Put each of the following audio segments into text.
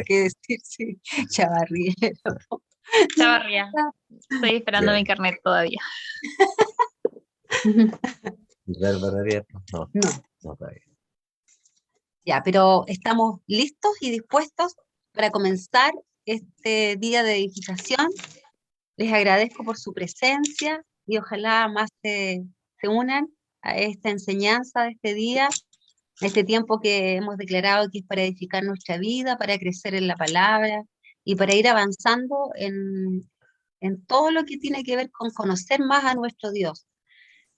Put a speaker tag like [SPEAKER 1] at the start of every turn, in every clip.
[SPEAKER 1] qué decir, sí, Chavarriero.
[SPEAKER 2] Chavarría. Estoy esperando mi carnet todavía.
[SPEAKER 3] No,
[SPEAKER 1] No,
[SPEAKER 3] no todavía.
[SPEAKER 1] ya, pero estamos listos y dispuestos para comenzar este día de edificación. Les agradezco por su presencia y ojalá más se unan a esta enseñanza de este día, este tiempo que hemos declarado que es para edificar nuestra vida, para crecer en la palabra y para ir avanzando en todo lo que tiene que ver con conocer más a nuestro Dios,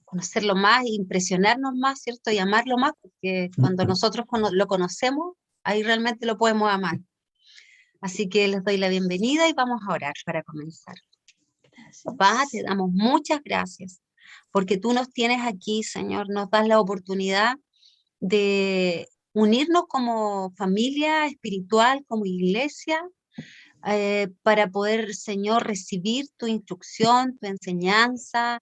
[SPEAKER 1] conocerlo más, impresionarnos más, ¿cierto? Y amarlo más, porque cuando nosotros lo conocemos, ahí realmente lo podemos amar. Así que les doy la bienvenida y vamos a orar para comenzar. Papá, te damos muchas gracias, porque tú nos tienes aquí, Señor, nos das la oportunidad de unirnos como familia espiritual, como iglesia, para poder, Señor, recibir tu instrucción, tu enseñanza,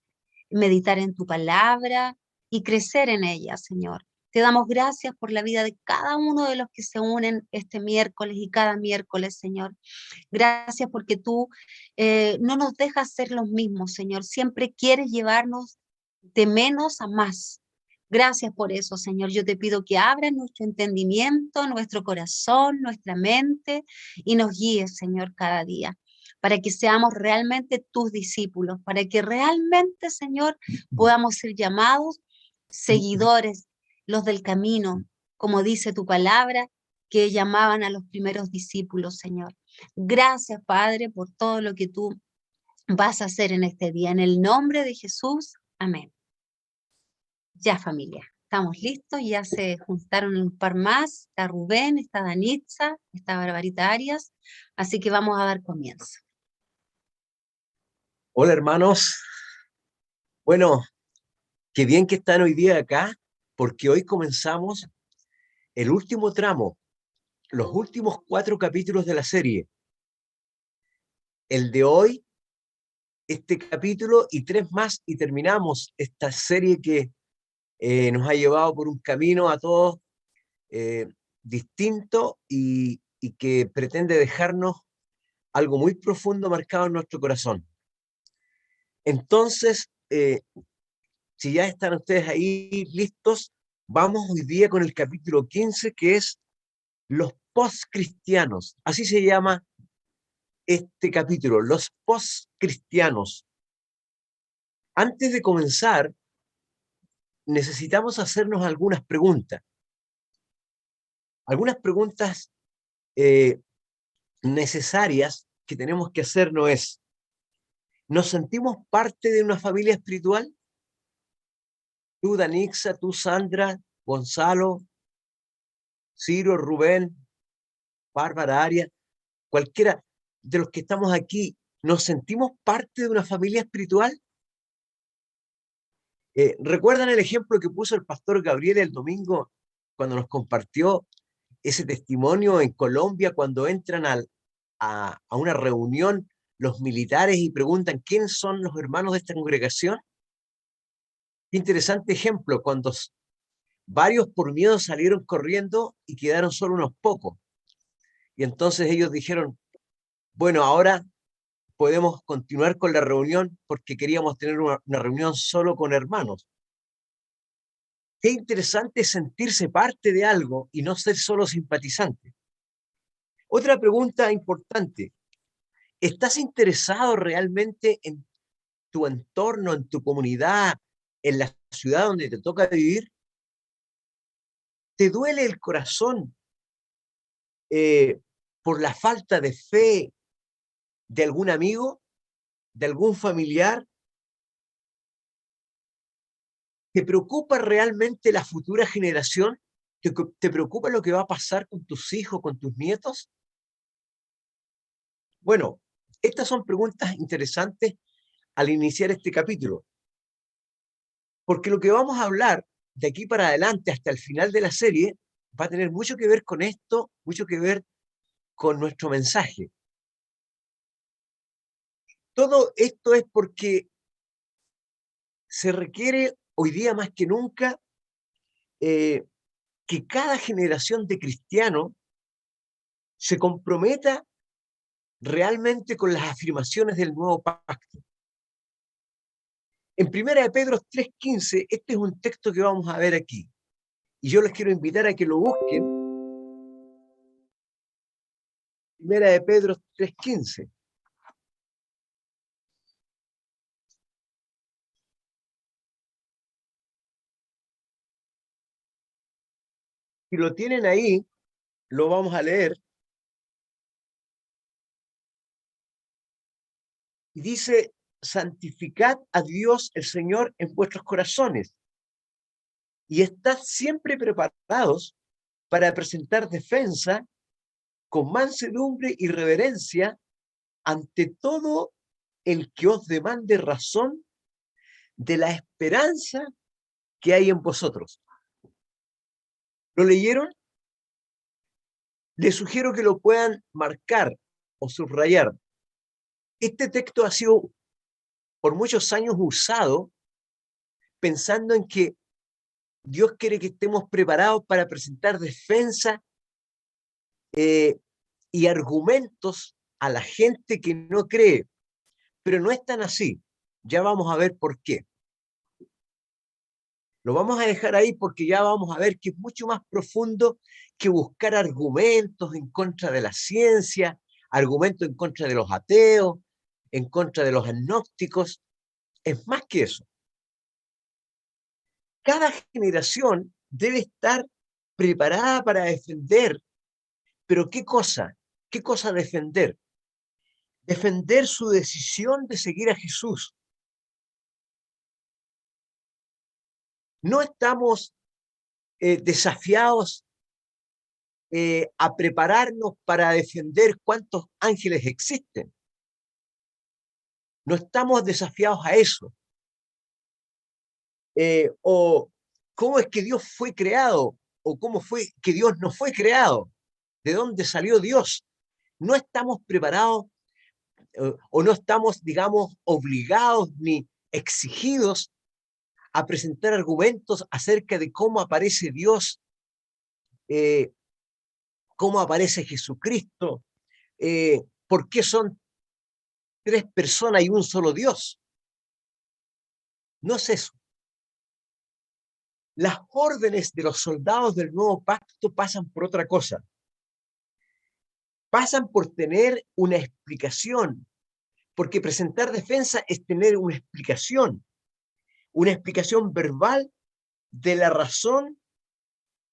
[SPEAKER 1] meditar en tu palabra y crecer en ella, Señor. Te damos gracias por la vida de cada uno de los que se unen este miércoles y cada miércoles, Señor. Gracias porque tú no nos dejas ser los mismos, Señor. Siempre quieres llevarnos de menos a más. Gracias por eso, Señor. Yo te pido que abras nuestro entendimiento, nuestro corazón, nuestra mente y nos guíes, Señor, cada día, para que seamos realmente tus discípulos, para que realmente, Señor, podamos ser llamados seguidores, los del camino, como dice tu palabra, que llamaban a los primeros discípulos, Señor. Gracias, Padre, por todo lo que tú vas a hacer en este día. En el nombre de Jesús, amén. Ya, familia, estamos listos, ya se juntaron un par más, está Rubén, está Danitza, está Barbarita Arias, así que vamos a dar comienzo.
[SPEAKER 3] Hola, hermanos. Bueno, qué bien que están hoy día acá, porque hoy comenzamos el último tramo, los últimos 4 capítulos de la serie. El de hoy, este capítulo y 3 más, y terminamos esta serie que nos ha llevado por un camino a todos distinto y que pretende dejarnos algo muy profundo marcado en nuestro corazón. Entonces, si ya están ustedes ahí listos, vamos hoy día con el capítulo 15, que es los postcristianos. Así se llama este capítulo, los postcristianos. Antes de comenzar, necesitamos hacernos algunas preguntas. Algunas preguntas necesarias que tenemos que hacernos es, ¿nos sentimos parte de una familia espiritual? Tú, Danixa, tú, Sandra, Gonzalo, Ciro, Rubén, Bárbara, Arias, cualquiera de los que estamos aquí, ¿nos sentimos parte de una familia espiritual? ¿Recuerdan el ejemplo que puso el pastor Gabriel el domingo cuando nos compartió ese testimonio en Colombia cuando entran a una reunión los militares y preguntan quiénes son los hermanos de esta congregación? Qué interesante ejemplo, cuando varios por miedo salieron corriendo y quedaron solo unos pocos. Y entonces ellos dijeron, bueno, ahora podemos continuar con la reunión porque queríamos tener una reunión solo con hermanos. Qué interesante sentirse parte de algo y no ser solo simpatizante. Otra pregunta importante, ¿estás interesado realmente en tu entorno, en tu comunidad, en la ciudad donde te toca vivir? ¿Te duele el corazón por la falta de fe de algún amigo, de algún familiar? ¿Te preocupa realmente la futura generación? ¿Te preocupa lo que va a pasar con tus hijos, con tus nietos? Bueno, estas son preguntas interesantes al iniciar este capítulo, porque lo que vamos a hablar de aquí para adelante hasta el final de la serie va a tener mucho que ver con esto, mucho que ver con nuestro mensaje. Todo esto es porque se requiere hoy día más que nunca que cada generación de cristianos se comprometa realmente con las afirmaciones del nuevo pacto. En 1 de Pedro 3:15, este es un texto que vamos a ver aquí. Y yo les quiero invitar a que lo busquen. 1 de Pedro 3:15. Si lo tienen ahí, lo vamos a leer. Y dice, santificad a Dios el Señor en vuestros corazones y estad siempre preparados para presentar defensa con mansedumbre y reverencia ante todo el que os demande razón de la esperanza que hay en vosotros. ¿Lo leyeron? Les sugiero que lo puedan marcar o subrayar. Este texto ha sido por muchos años usado pensando en que Dios quiere que estemos preparados para presentar defensa y argumentos a la gente que no cree, pero no es tan así. Ya vamos a ver por qué. Lo vamos a dejar ahí porque ya vamos a ver que es mucho más profundo que buscar argumentos en contra de la ciencia, argumentos en contra de los ateos, en contra de los agnósticos. Es más que eso. Cada generación debe estar preparada para defender, pero ¿qué cosa? ¿Qué cosa defender? Defender su decisión de seguir a Jesús. No estamos desafiados a prepararnos para defender cuántos ángeles existen. No estamos desafiados a eso. O cómo es que Dios fue creado, o cómo fue que Dios no fue creado, de dónde salió Dios. No estamos preparados o no estamos, digamos, obligados ni exigidos a presentar argumentos acerca de cómo aparece Dios, eh, cómo aparece Jesucristo, por qué son tres personas y un solo Dios. No es eso. Las órdenes de los soldados del nuevo pacto pasan por otra cosa. Pasan por tener una explicación, porque presentar defensa es tener una explicación verbal de la razón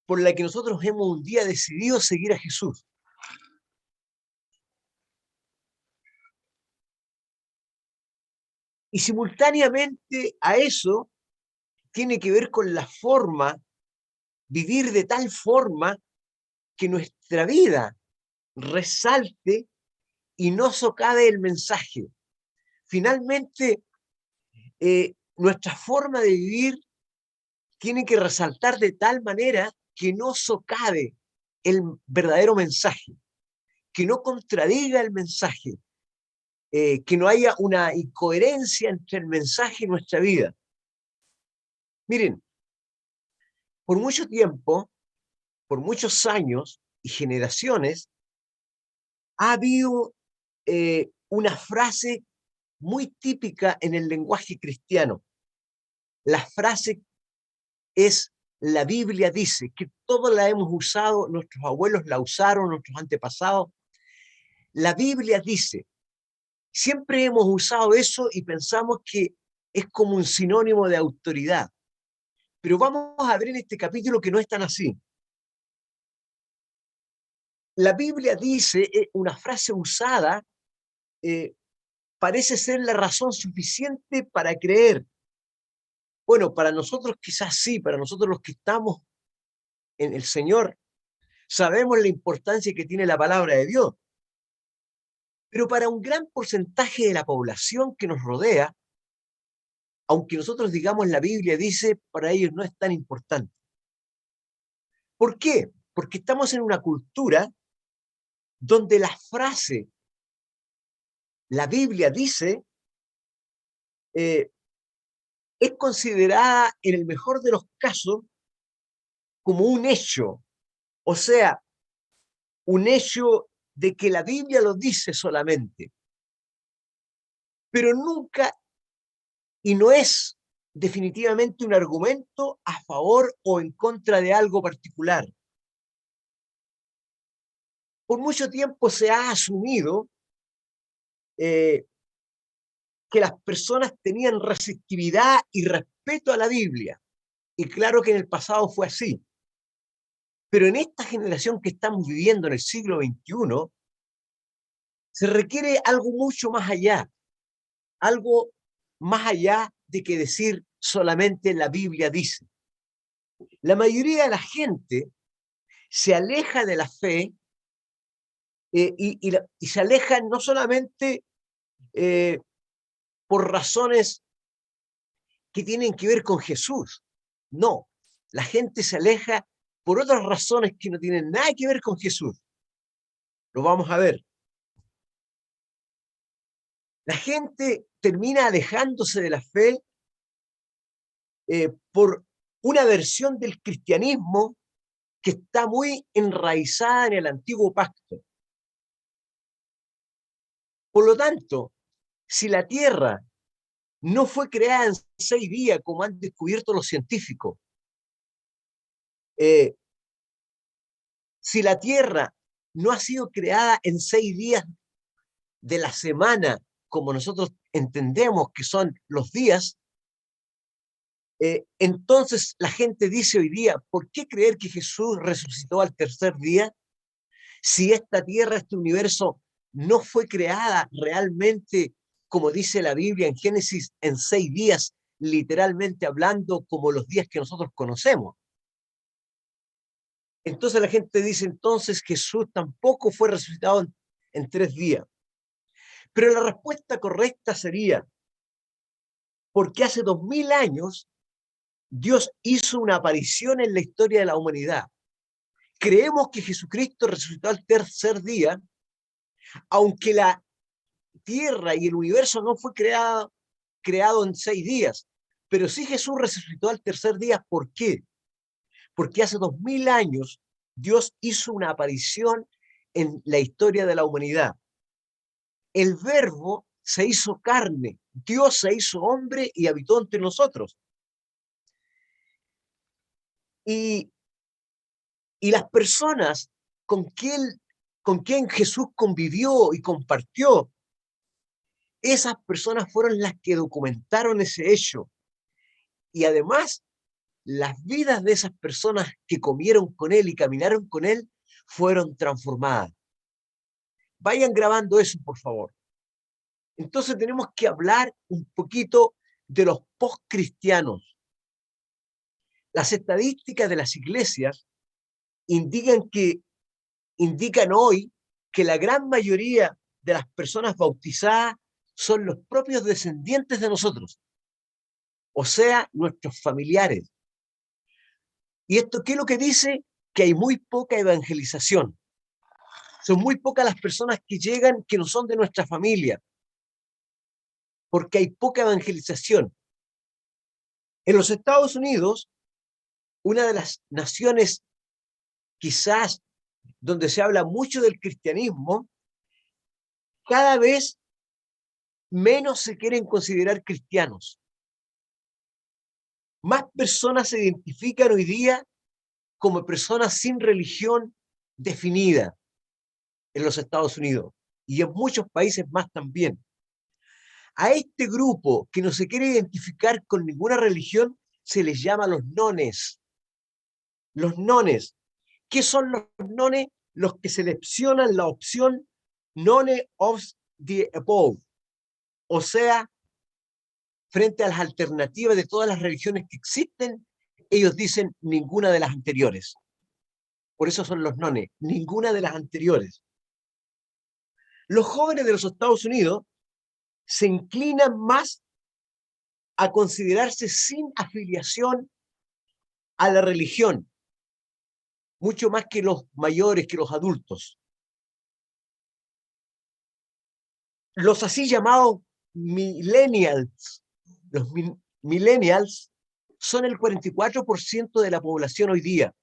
[SPEAKER 3] por la que nosotros hemos un día decidido seguir a Jesús. Y simultáneamente a eso tiene que ver con la forma, vivir de tal forma que nuestra vida resalte y no socave el mensaje. Finalmente, nuestra forma de vivir tiene que resaltar de tal manera que no socave el verdadero mensaje, que no contradiga el mensaje, que no haya una incoherencia entre el mensaje y nuestra vida. Miren, por mucho tiempo, por muchos años y generaciones, ha habido una frase muy típica en el lenguaje cristiano. La frase es: la Biblia dice, que todos la hemos usado, nuestros abuelos la usaron, nuestros antepasados. La Biblia dice, siempre hemos usado eso y pensamos que es como un sinónimo de autoridad. Pero vamos a ver en este capítulo que no es tan así. La Biblia dice, una frase usada, parece ser la razón suficiente para creer. Bueno, para nosotros quizás sí, para nosotros los que estamos en el Señor, sabemos la importancia que tiene la palabra de Dios. Pero para un gran porcentaje de la población que nos rodea, aunque nosotros digamos la Biblia dice, para ellos no es tan importante. ¿Por qué? Porque estamos en una cultura donde la frase, la Biblia dice, es considerada en el mejor de los casos como un hecho, o sea, un hecho de que la Biblia lo dice solamente, pero nunca, y no es definitivamente un argumento a favor o en contra de algo particular. Por mucho tiempo se ha asumido que las personas tenían receptividad y respeto a la Biblia. Y claro que en el pasado fue así. Pero en esta generación que estamos viviendo en el siglo XXI, se requiere algo mucho más allá, algo más allá de que decir solamente la Biblia dice. La mayoría de la gente se aleja de la fe y se aleja no solamente eh, por razones que tienen que ver con Jesús. No, la gente se aleja por otras razones que no tienen nada que ver con Jesús. Lo vamos a ver. La gente termina alejándose de la fe por una versión del cristianismo que está muy enraizada en el antiguo pacto. Por lo tanto, si la Tierra no fue creada en 6 días, como han descubierto los científicos, si la Tierra no ha sido creada en 6 días de la semana, como nosotros entendemos que son los días, entonces la gente dice hoy día, ¿por qué creer que Jesús resucitó al tercer día si esta tierra, este universo, no fue creada realmente, como dice la Biblia en Génesis, en 6 días, literalmente hablando, como los días que nosotros conocemos? Entonces la gente dice, entonces Jesús tampoco fue resucitado en 3 días. Pero la respuesta correcta sería, porque hace 2000 años Dios hizo una aparición en la historia de la humanidad. Creemos que Jesucristo resucitó al tercer día, aunque la tierra y el universo no fue creado en 6 días. Pero sí Jesús resucitó al tercer día. ¿Por qué? Porque hace 2000 años Dios hizo una aparición en la historia de la humanidad. El Verbo se hizo carne, Dios se hizo hombre y habitó entre nosotros. Y las personas con quien Jesús convivió y compartió, esas personas fueron las que documentaron ese hecho. Y además, las vidas de esas personas que comieron con él y caminaron con él fueron transformadas. Vayan grabando eso, por favor. Entonces tenemos que hablar un poquito de los postcristianos. Las estadísticas de las iglesias indican hoy que la gran mayoría de las personas bautizadas son los propios descendientes de nosotros, o sea, nuestros familiares. ¿Y esto qué es lo que dice? Que hay muy poca evangelización. Son muy pocas las personas que llegan que no son de nuestra familia, porque hay poca evangelización. En los Estados Unidos, una de las naciones quizás donde se habla mucho del cristianismo, cada vez menos se quieren considerar cristianos. Más personas se identifican hoy día como personas sin religión definida en los Estados Unidos y en muchos países más también. A este grupo que no se quiere identificar con ninguna religión se les llama los nones. Los nones. ¿Qué son los nones? Los que seleccionan la opción none of the above. O sea, frente a las alternativas de todas las religiones que existen, ellos dicen ninguna de las anteriores. Por eso son los nones, ninguna de las anteriores. Los jóvenes de los Estados Unidos se inclinan más a considerarse sin afiliación a la religión, mucho más que los mayores, que los adultos. Los así llamados millennials, los millennials son el 44% de la población hoy día.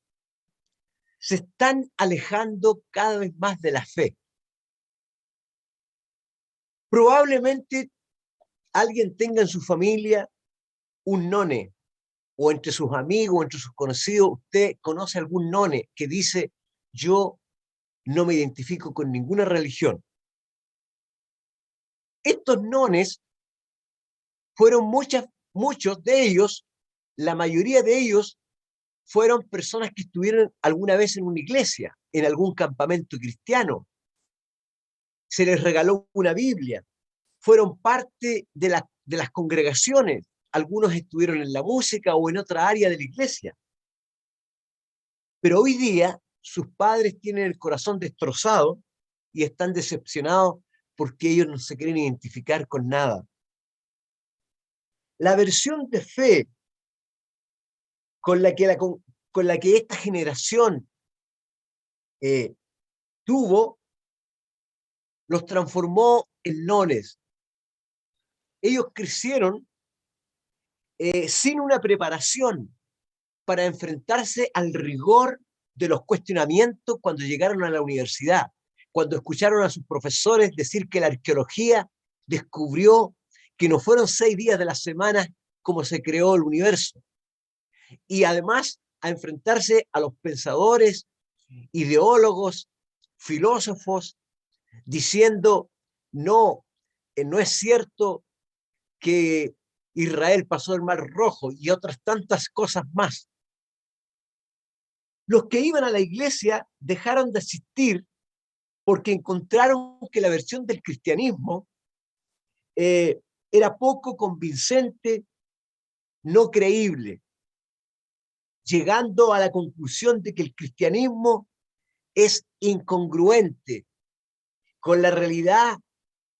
[SPEAKER 3] Se están alejando cada vez más de la fe. Probablemente alguien tenga en su familia un none, o entre sus amigos, o entre sus conocidos, usted conoce algún none que dice, yo no me identifico con ninguna religión. Estos nones fueron muchos de ellos, la mayoría de ellos fueron personas que estuvieron alguna vez en una iglesia, en algún campamento cristiano. Se les regaló una Biblia, fueron parte de las congregaciones, algunos estuvieron en la música o en otra área de la iglesia. Pero hoy día sus padres tienen el corazón destrozado y están decepcionados porque ellos no se quieren identificar con nada. La versión de fe con la que esta generación tuvo, los transformó en nones. Ellos crecieron sin una preparación para enfrentarse al rigor de los cuestionamientos cuando llegaron a la universidad, cuando escucharon a sus profesores decir que la arqueología descubrió que no fueron 6 días de la semana como se creó el universo. Y además a enfrentarse a los pensadores, ideólogos, filósofos, diciendo, no, no es cierto que Israel pasó el Mar Rojo y otras tantas cosas más. Los que iban a la iglesia dejaron de asistir porque encontraron que la versión del cristianismo era poco convincente, no creíble, llegando a la conclusión de que el cristianismo es incongruente con la realidad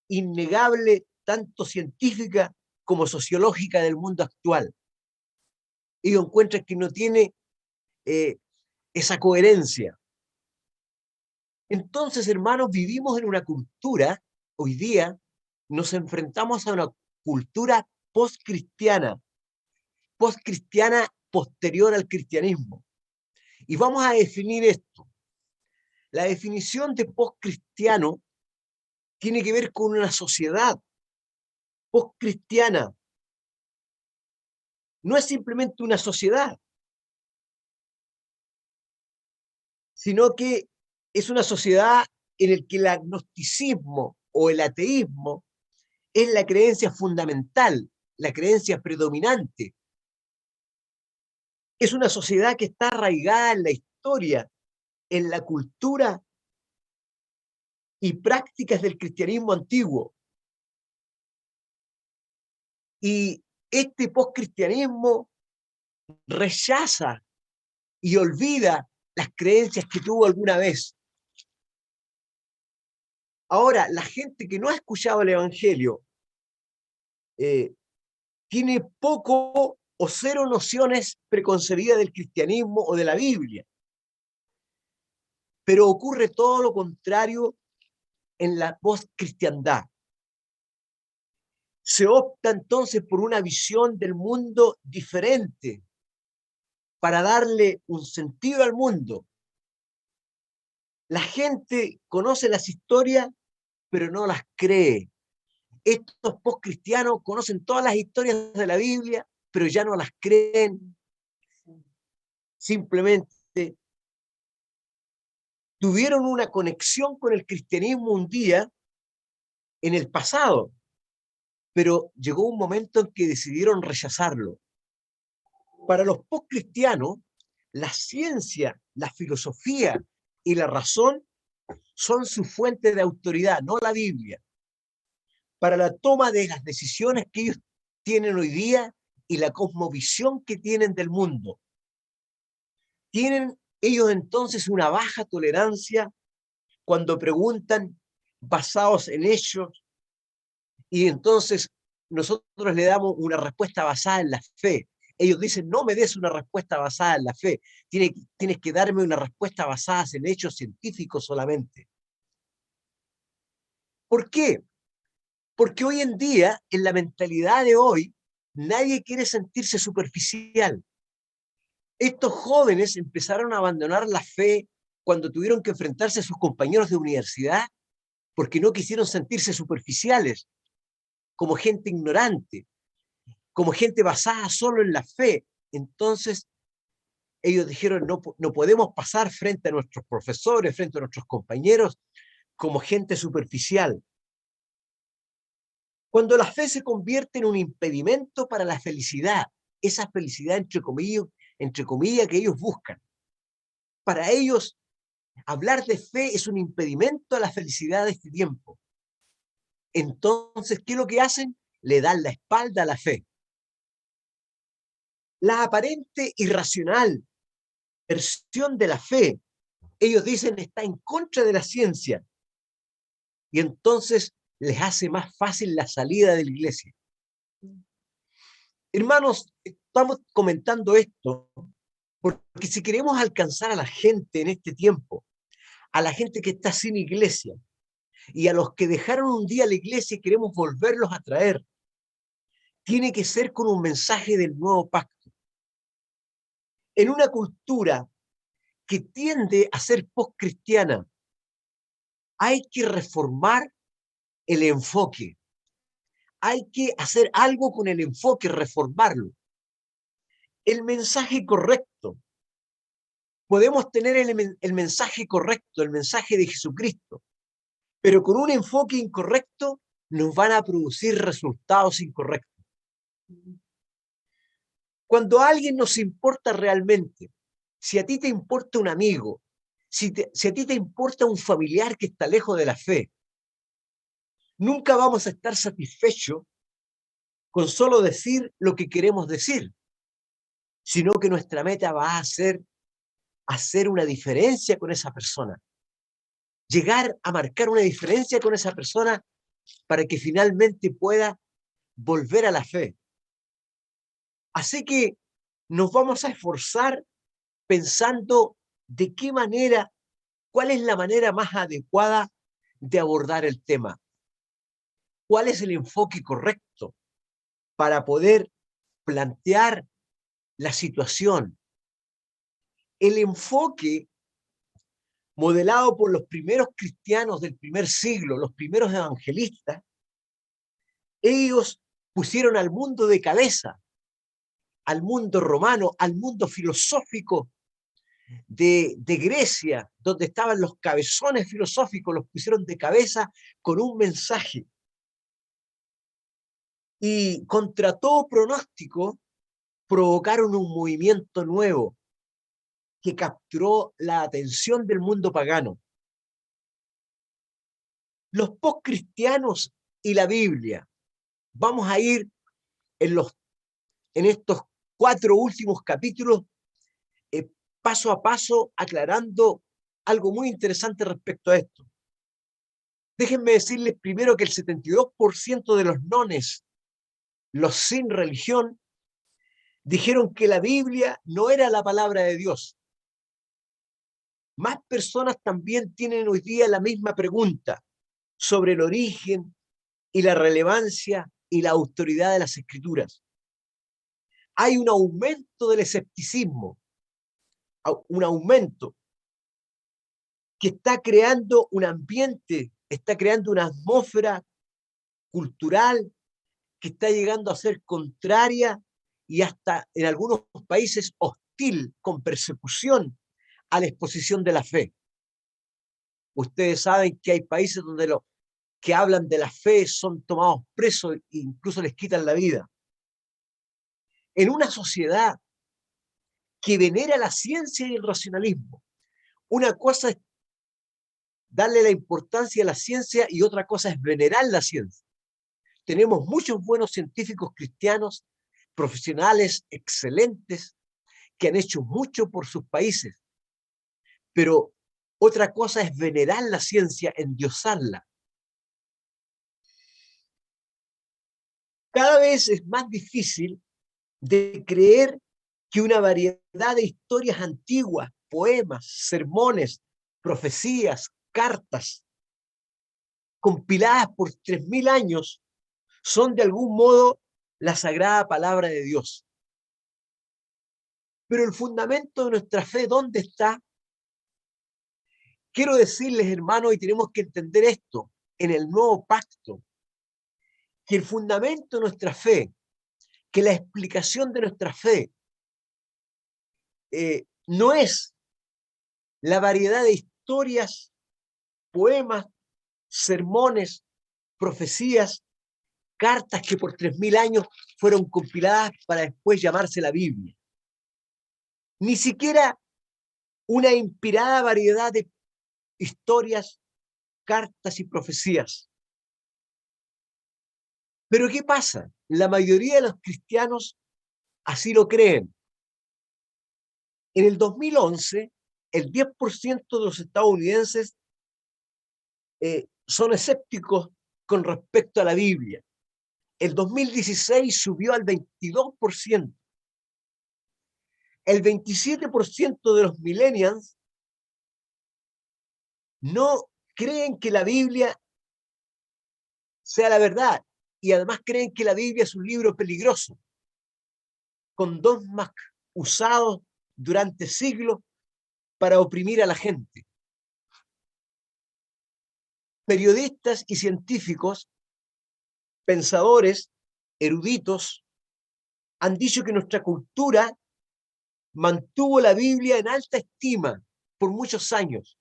[SPEAKER 3] innegable, tanto científica como sociológica del mundo actual. Ellos encuentran que no tiene esa coherencia. Entonces, hermanos, vivimos en una cultura, hoy día nos enfrentamos a una cultura postcristiana posterior al cristianismo. Y vamos a definir esto. La definición de postcristiano tiene que ver con una sociedad postcristiana. No es simplemente una sociedad, sino que es una sociedad en la que el agnosticismo o el ateísmo es la creencia fundamental, la creencia predominante. Es una sociedad que está arraigada en la historia, en la cultura y prácticas del cristianismo antiguo. Y este postcristianismo rechaza y olvida las creencias que tuvo alguna vez. Ahora, la gente que no ha escuchado el Evangelio tiene poco o cero nociones preconcebidas del cristianismo o de la Biblia. Pero ocurre todo lo contrario en la postcristiandad. Se opta entonces por una visión del mundo diferente para darle un sentido al mundo. La gente conoce las historias, pero no las cree. Estos postcristianos conocen todas las historias de la Biblia, pero ya no las creen. Simplemente tuvieron una conexión con el cristianismo un día en el pasado, pero llegó un momento en que decidieron rechazarlo. Para los postcristianos, la ciencia, la filosofía y la razón son su fuente de autoridad, no la Biblia, para la toma de las decisiones que ellos tienen hoy día y la cosmovisión que tienen del mundo. Tienen ellos entonces una baja tolerancia cuando preguntan basados en hechos y entonces nosotros le damos una respuesta basada en la fe. Ellos dicen, no me des una respuesta basada en la fe, tienes que darme una respuesta basada en hechos científicos solamente. ¿Por qué? Porque hoy en día, en la mentalidad de hoy, nadie quiere sentirse superficial. Estos jóvenes empezaron a abandonar la fe cuando tuvieron que enfrentarse a sus compañeros de universidad porque no quisieron sentirse superficiales, como gente ignorante, como gente basada solo en la fe. Entonces, ellos dijeron, no podemos pasar frente a nuestros profesores, frente a nuestros compañeros, como gente superficial. Cuando la fe se convierte en un impedimento para la felicidad, esa felicidad entre comillas que ellos buscan. Para ellos, hablar de fe es un impedimento a la felicidad de este tiempo. Entonces, ¿qué es lo que hacen? Le dan la espalda a la fe. La aparente irracional versión de la fe, ellos dicen, está en contra de la ciencia. Y entonces les hace más fácil la salida de la iglesia. Hermanos, estamos comentando esto porque si queremos alcanzar a la gente en este tiempo, a la gente que está sin iglesia y a los que dejaron un día la iglesia y queremos volverlos a traer, tiene que ser con un mensaje del nuevo pacto. En una cultura que tiende a ser postcristiana, hay que reformar el enfoque. Hay que hacer algo con el enfoque, reformarlo. El mensaje correcto. Podemos tener el mensaje correcto, el mensaje de Jesucristo, pero con un enfoque incorrecto nos van a producir resultados incorrectos. Cuando a alguien nos importa realmente, si a ti te importa un amigo, si a ti te importa un familiar que está lejos de la fe, nunca vamos a estar satisfechos con solo decir lo que queremos decir, sino que nuestra meta va a ser hacer una diferencia con esa persona, llegar a marcar una diferencia con esa persona para que finalmente pueda volver a la fe. Así que nos vamos a esforzar pensando de qué manera, cuál es la manera más adecuada de abordar el tema, cuál es el enfoque correcto para poder plantear la situación. El enfoque modelado por los primeros cristianos del primer siglo, los primeros evangelistas, ellos pusieron al mundo de cabeza, al mundo romano, al mundo filosófico de Grecia, donde estaban los cabezones filosóficos, los pusieron de cabeza con un mensaje. Y contra todo pronóstico, provocaron un movimiento nuevo que capturó la atención del mundo pagano. Los postcristianos y la Biblia. Vamos a ir en estos 4 últimos capítulos paso a paso aclarando algo muy interesante respecto a esto. Déjenme decirles primero que el 72% de los nones, los sin religión, dijeron que la Biblia no era la palabra de Dios. Más personas también tienen hoy día la misma pregunta sobre el origen y la relevancia y la autoridad de las Escrituras. Hay un aumento del escepticismo, un aumento que está creando un ambiente, está creando una atmósfera cultural que está llegando a ser contraria y hasta en algunos países hostil, con persecución a la exposición de la fe. Ustedes saben que hay países donde los que hablan de la fe son tomados presos e incluso les quitan la vida. En una sociedad que venera la ciencia y el racionalismo, una cosa es darle la importancia a la ciencia y otra cosa es venerar la ciencia. Tenemos muchos buenos científicos cristianos, profesionales excelentes, que han hecho mucho por sus países, pero otra cosa es venerar la ciencia, endiosarla. Cada vez es más difícil de creer que una variedad de historias antiguas, poemas, sermones, profecías, cartas, compiladas por 3000 años, son de algún modo la sagrada palabra de Dios. Pero el fundamento de nuestra fe, ¿dónde está? Quiero decirles, hermanos, y tenemos que entender esto, en el nuevo pacto que el fundamento de nuestra fe, que la explicación de nuestra fe no es la variedad de historias, poemas, sermones, profecías, cartas que por 3000 años fueron compiladas para después llamarse la Biblia. Ni siquiera una inspirada variedad de historias, cartas y profecías. Pero ¿qué pasa? La mayoría de los cristianos así lo creen. En el 2011, el 10% de los estadounidenses son escépticos con respecto a la Biblia. El 2016 subió al 22%. El 27% de los millennials no creen que la Biblia sea la verdad y además creen que la Biblia es un libro peligroso, con dogmas usados durante siglos para oprimir a la gente. Periodistas y científicos, pensadores, eruditos, han dicho que nuestra cultura mantuvo la Biblia en alta estima por muchos años.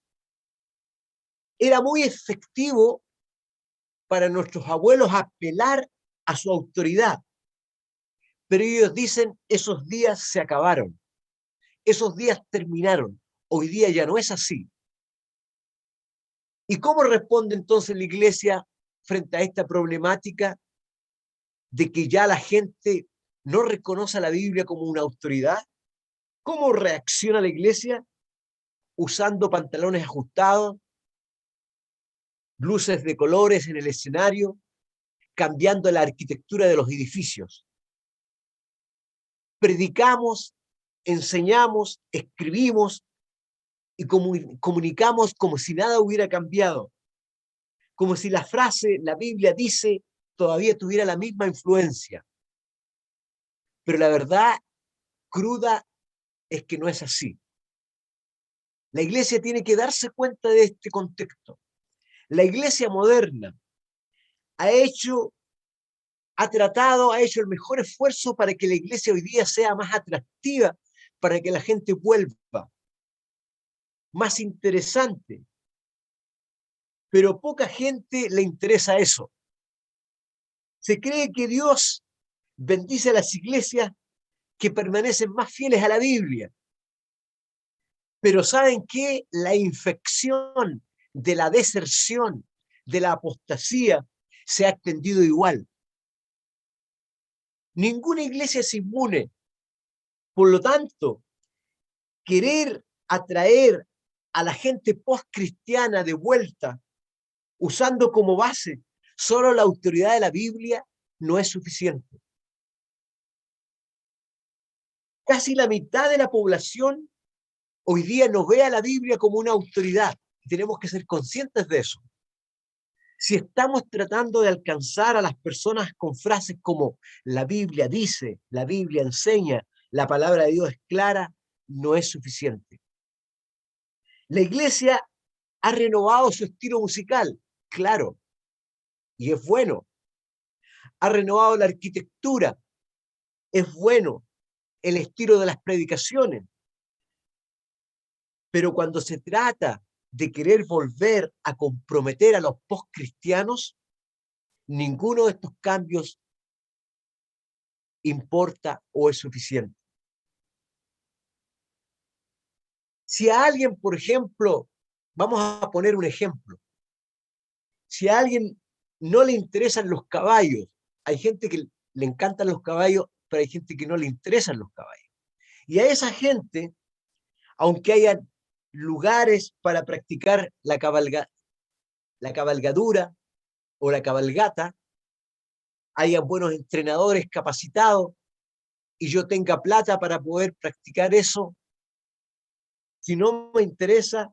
[SPEAKER 3] Era muy efectivo para nuestros abuelos apelar a su autoridad. Pero ellos dicen, esos días se acabaron. Esos días terminaron. Hoy día ya no es así. ¿Y cómo responde entonces la iglesia frente a esta problemática de que ya la gente no reconoce a la Biblia como una autoridad? ¿Cómo reacciona la iglesia? Usando pantalones ajustados, luces de colores en el escenario, cambiando la arquitectura de los edificios. Predicamos, enseñamos, escribimos y comunicamos como si nada hubiera cambiado, como si la frase, la Biblia dice, todavía tuviera la misma influencia. Pero la verdad cruda es que no es así. La iglesia tiene que darse cuenta de este contexto. La iglesia moderna ha hecho el mejor esfuerzo para que la iglesia hoy día sea más atractiva, para que la gente vuelva, más interesante. Pero poca gente le interesa eso. Se cree que Dios bendice a las iglesias que permanecen más fieles a la Biblia. Pero ¿saben qué? La infección de la deserción, de la apostasía, se ha extendido igual. Ninguna iglesia es inmune. Por lo tanto, querer atraer a la gente post-cristiana de vuelta, usando como base solo la autoridad de la Biblia, no es suficiente. Casi la mitad de la población hoy día no ve a la Biblia como una autoridad. Tenemos que ser conscientes de eso. Si estamos tratando de alcanzar a las personas con frases como la Biblia dice, la Biblia enseña, la palabra de Dios es clara, no es suficiente. La iglesia ha renovado su estilo musical, claro, y es bueno. Ha renovado la arquitectura, es bueno. El estilo de las predicaciones. Pero cuando se trata de querer volver a comprometer a los postcristianos, ninguno de estos cambios importa o es suficiente. Si a alguien, por ejemplo, vamos a poner un ejemplo, si a alguien no le interesan los caballos, hay gente que le encantan los caballos, pero hay gente que no le interesan los caballos. Y a esa gente, aunque haya lugares para practicar la cabalgadura o la cabalgata, haya buenos entrenadores capacitados y yo tenga plata para poder practicar eso, si no me interesa,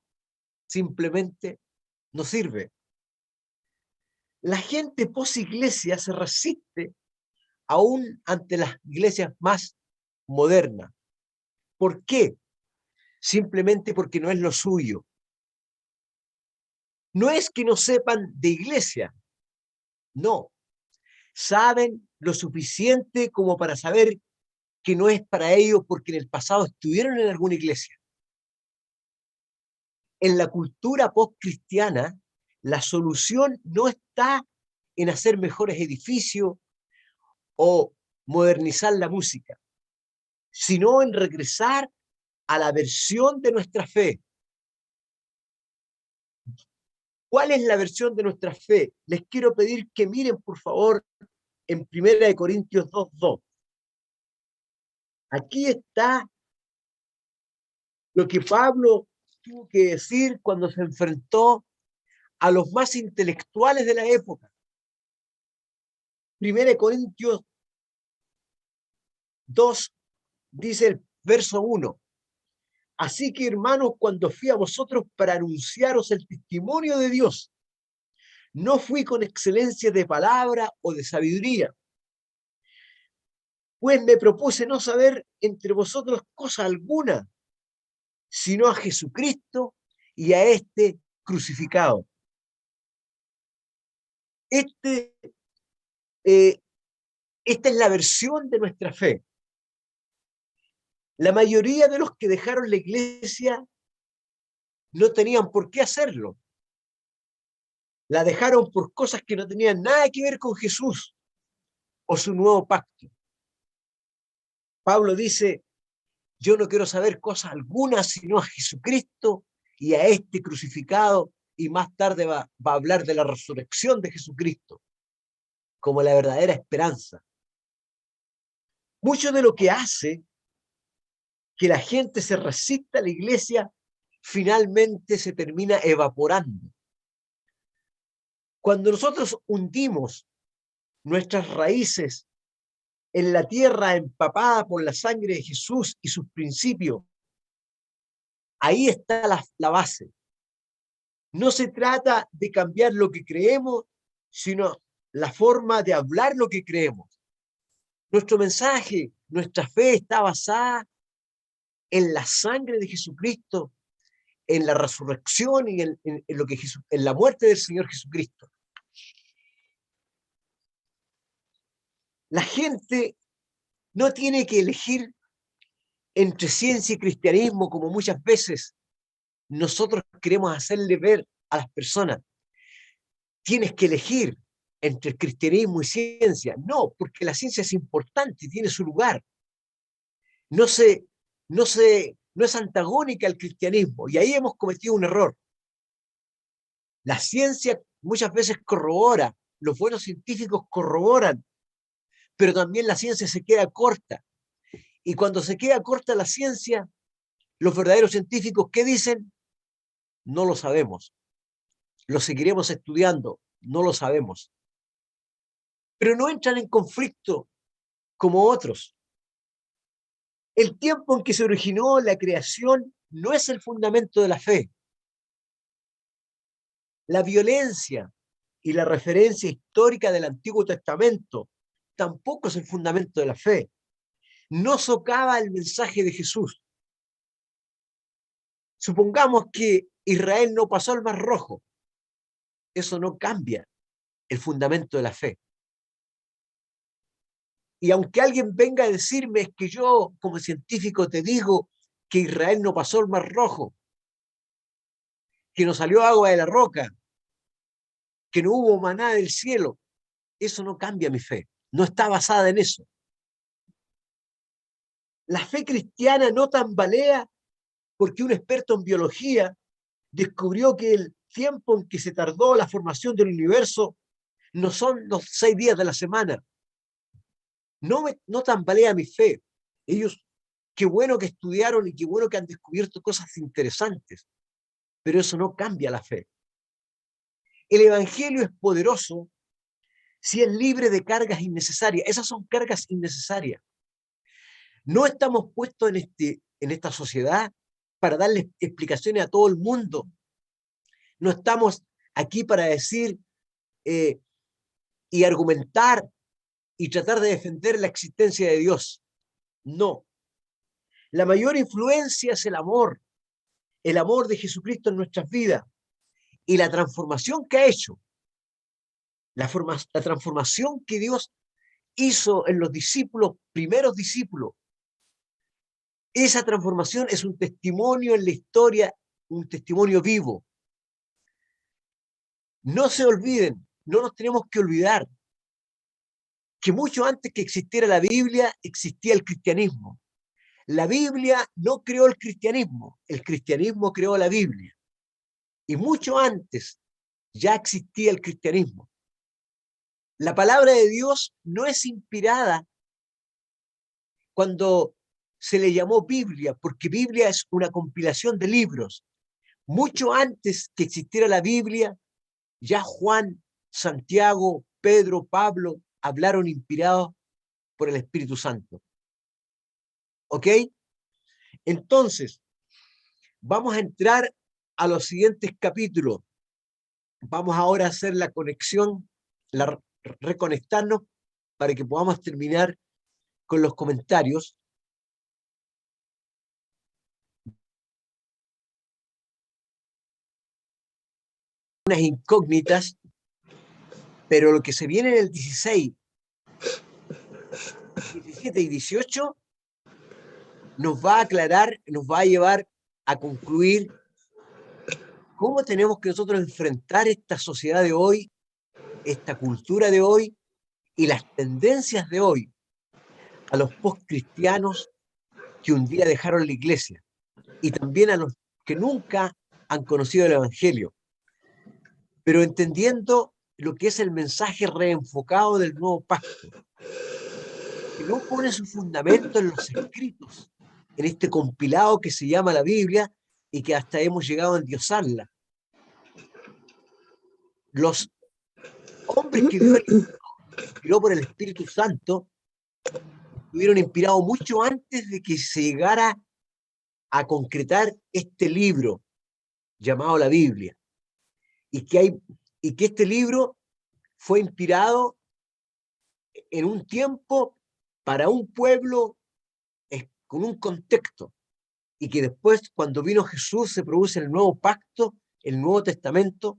[SPEAKER 3] simplemente no sirve. La gente post-iglesia se resiste aún ante las iglesias más modernas. ¿Por qué? Simplemente porque no es lo suyo. No es que no sepan de iglesia, no. Saben lo suficiente como para saber que no es para ellos porque en el pasado estuvieron en alguna iglesia. En la cultura post-cristiana, la solución no está en hacer mejores edificios o modernizar la música, sino en regresar a la versión de nuestra fe. ¿Cuál es la versión de nuestra fe? Les quiero pedir que miren, por favor, en 1 Corintios 2:2. Aquí está lo que Pablo tuvo que decir cuando se enfrentó a los más intelectuales de la época. 1 Corintios 2 dice el verso 1. Así que, hermanos, cuando fui a vosotros para anunciaros el testimonio de Dios, no fui con excelencia de palabra o de sabiduría, pues me propuse no saber entre vosotros cosa alguna, sino a Jesucristo y a este crucificado. Esta es la versión de nuestra fe. La mayoría de los que dejaron la iglesia no tenían por qué hacerlo. La dejaron por cosas que no tenían nada que ver con Jesús o su nuevo pacto. Pablo dice, yo no quiero saber cosa alguna sino a Jesucristo y a este crucificado, y más tarde va a hablar de la resurrección de Jesucristo como la verdadera esperanza. Mucho de lo que hace que la gente se resista a la iglesia finalmente se termina evaporando. Cuando nosotros hundimos nuestras raíces en la tierra empapada por la sangre de Jesús y sus principios, ahí está la base. No se trata de cambiar lo que creemos, sino la forma de hablar lo que creemos. Nuestro mensaje, nuestra fe está basada en la sangre de Jesucristo, en la resurrección y en la muerte del Señor Jesucristo. La gente no tiene que elegir entre ciencia y cristianismo como muchas veces nosotros queremos hacerle ver a las personas. Tienes que elegir entre el cristianismo y ciencia. No, porque la ciencia es importante, tiene su lugar. No es antagónica al cristianismo, y ahí hemos cometido un error. La ciencia muchas veces corrobora, los buenos científicos corroboran, pero también la ciencia se queda corta. Y cuando se queda corta la ciencia, los verdaderos científicos, ¿qué dicen? No lo sabemos. Lo seguiremos estudiando, no lo sabemos. Pero no entran en conflicto como otros. El tiempo en que se originó la creación no es el fundamento de la fe. La violencia y la referencia histórica del Antiguo Testamento tampoco es el fundamento de la fe. No socava el mensaje de Jesús. Supongamos que Israel no pasó al Mar Rojo. Eso no cambia el fundamento de la fe. Y aunque alguien venga a decirme, es que yo como científico te digo que Israel no pasó el Mar Rojo, que no salió agua de la roca, que no hubo maná del cielo, eso no cambia mi fe. No está basada en eso. La fe cristiana no tambalea porque un experto en biología descubrió que el tiempo en que se tardó la formación del universo no son los 6 días de la semana. No tambalea mi fe. Ellos, qué bueno que estudiaron y qué bueno que han descubierto cosas interesantes, pero eso no cambia la fe. El evangelio es poderoso si es libre de cargas innecesarias. Esas son cargas innecesarias. No estamos puestos en esta sociedad para darle explicaciones a todo el mundo. No estamos aquí para decir y argumentar y tratar de defender la existencia de Dios. No. La mayor influencia es el amor de Jesucristo en nuestras vidas. y la transformación que ha hecho, la transformación que Dios hizo en los discípulos, primeros discípulos. Esa transformación es un testimonio en la historia, un testimonio vivo. No se olviden, no nos tenemos que olvidar que mucho antes que existiera la Biblia, existía el cristianismo. La Biblia no creó el cristianismo creó la Biblia. Y mucho antes ya existía el cristianismo. La palabra de Dios no es inspirada cuando se le llamó Biblia, porque Biblia es una compilación de libros. Mucho antes que existiera la Biblia, ya Juan, Santiago, Pedro, Pablo hablaron inspirados por el Espíritu Santo. ¿Ok? Entonces, vamos a entrar a los siguientes capítulos. Vamos ahora a hacer la conexión, reconectarnos para que podamos terminar con los comentarios. Unas incógnitas, pero lo que se viene en el 16, 17 y 18 nos va a aclarar, nos va a llevar a concluir cómo tenemos que nosotros enfrentar esta sociedad de hoy, esta cultura de hoy y las tendencias de hoy a los postcristianos que un día dejaron la iglesia y también a los que nunca han conocido el Evangelio, pero entendiendo lo que es el mensaje reenfocado del nuevo pacto, que no pone su fundamento en los escritos, en este compilado que se llama la Biblia y que hasta hemos llegado a endiosarla. Los hombres que Dios inspiró por el Espíritu Santo estuvieron inspirados mucho antes de que se llegara a concretar este libro llamado la Biblia, y que este libro fue inspirado en un tiempo para un pueblo con un contexto, y que después, cuando vino Jesús, se produce el nuevo pacto, el Nuevo Testamento,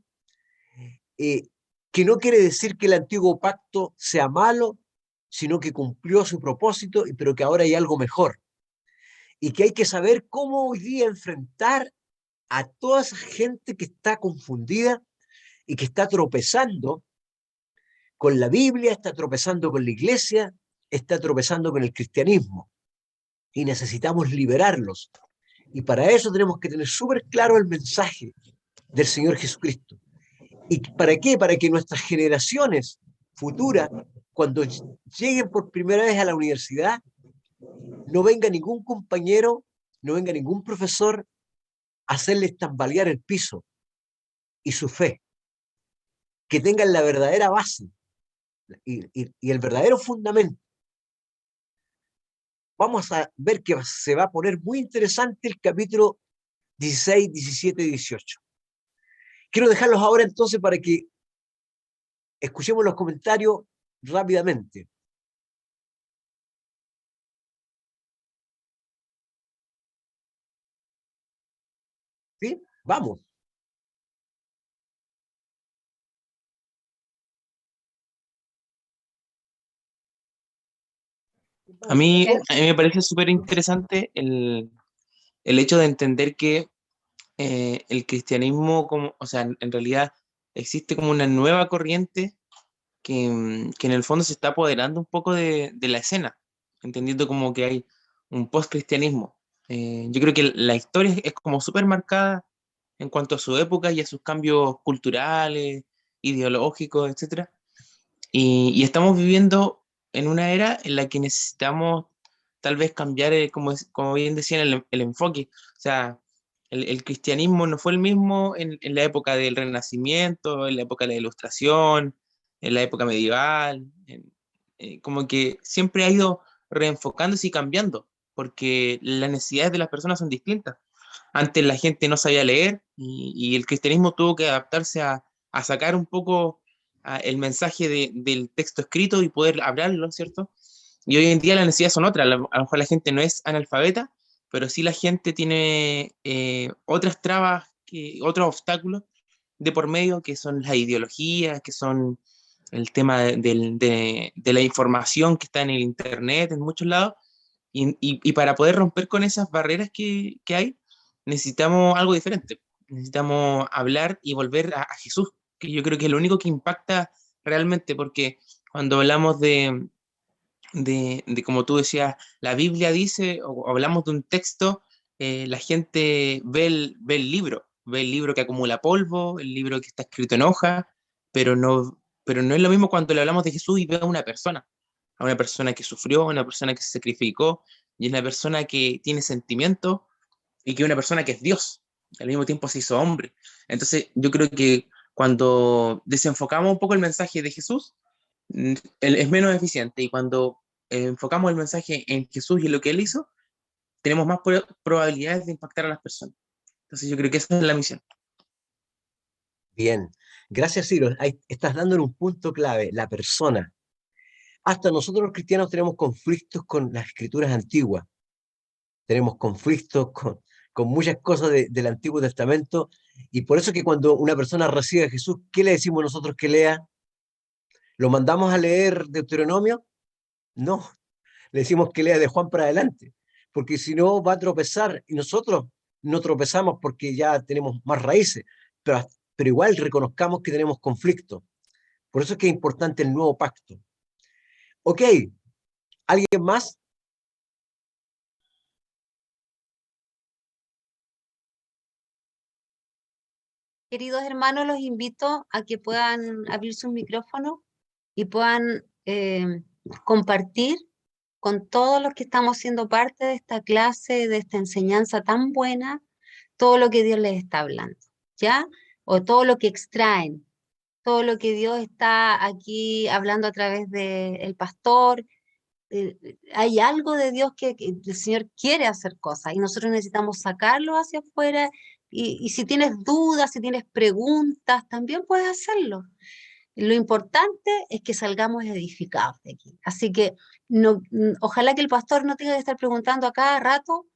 [SPEAKER 3] que no quiere decir que el antiguo pacto sea malo, sino que cumplió su propósito, pero que ahora hay algo mejor. Y que hay que saber cómo hoy día enfrentar a toda esa gente que está confundida y que está tropezando con la Biblia, está tropezando con la iglesia, está tropezando con el cristianismo. Y necesitamos liberarlos. Y para eso tenemos que tener súper claro el mensaje del Señor Jesucristo. ¿Y para qué? Para que nuestras generaciones futuras, cuando lleguen por primera vez a la universidad, no venga ningún compañero, no venga ningún profesor a hacerles tambalear el piso y su fe. Que tengan la verdadera base y el verdadero fundamento. Vamos a ver que se va a poner muy interesante el capítulo 16, 17 y 18. Quiero dejarlos ahora entonces para que escuchemos los comentarios rápidamente. ¿Sí? Vamos.
[SPEAKER 4] A mí me parece súper interesante el hecho de entender que el cristianismo, como, o sea, en realidad existe como una nueva corriente que en el fondo se está apoderando un poco de la escena, entendiendo como que hay un post-cristianismo. Yo creo que la historia es como súper marcada en cuanto a su época y a sus cambios culturales, ideológicos, etcétera. Y estamos viviendo en una era en la que necesitamos tal vez cambiar, como bien decían, el enfoque. O sea, el cristianismo no fue el mismo en la época del Renacimiento, en la época de la Ilustración, en la época medieval. Como que siempre ha ido reenfocándose y cambiando, porque las necesidades de las personas son distintas. Antes la gente no sabía leer y el cristianismo tuvo que adaptarse a sacar un poco el mensaje del texto escrito y poder hablarlo, ¿cierto? Y hoy en día las necesidades son otras. A lo mejor la gente no es analfabeta, pero sí la gente tiene otras trabas, otros obstáculos, de por medio, que son las ideologías, que son el tema de la información que está en el internet, en muchos lados, y para poder romper con esas barreras que hay, necesitamos algo diferente. Necesitamos hablar y volver a Jesús, que yo creo que es lo único que impacta realmente, porque cuando hablamos como tú decías, la Biblia dice, o hablamos de un texto, la gente ve el libro que acumula polvo, el libro que está escrito en hoja, pero no es lo mismo cuando le hablamos de Jesús y ve a una persona que sufrió, a una persona que se sacrificó, y es una persona que tiene sentimientos, y que es una persona que es Dios, al mismo tiempo se hizo hombre. Entonces yo creo que cuando desenfocamos un poco el mensaje de Jesús, es menos eficiente, y cuando enfocamos el mensaje en Jesús y en lo que Él hizo, tenemos más probabilidades de impactar a las personas. Entonces yo creo que esa es la misión.
[SPEAKER 3] Bien, gracias, Ciro. Ahí estás dando un punto clave, la persona. Hasta nosotros los cristianos tenemos conflictos con las escrituras antiguas, tenemos conflictos con muchas cosas del Antiguo Testamento, y por eso que cuando una persona recibe a Jesús, ¿qué le decimos nosotros que lea? ¿Lo mandamos a leer Deuteronomio? No, le decimos que lea de Juan para adelante, porque si no va a tropezar, y nosotros no tropezamos porque ya tenemos más raíces, pero igual reconozcamos que tenemos conflictos. Por eso es que es importante el nuevo pacto. Ok, ¿alguien más?
[SPEAKER 1] Queridos hermanos, los invito a que puedan abrir sus micrófonos y puedan compartir con todos los que estamos siendo parte de esta clase, de esta enseñanza tan buena, todo lo que Dios les está hablando, ¿ya? O todo lo que extraen, todo lo que Dios está aquí hablando a través del pastor. Hay algo de Dios que el Señor quiere hacer cosas y nosotros necesitamos sacarlo hacia afuera, y si tienes dudas, si tienes preguntas, también puedes hacerlo. Lo importante es que salgamos edificados de aquí. Así que no, ojalá que el pastor no tenga que estar preguntando a cada rato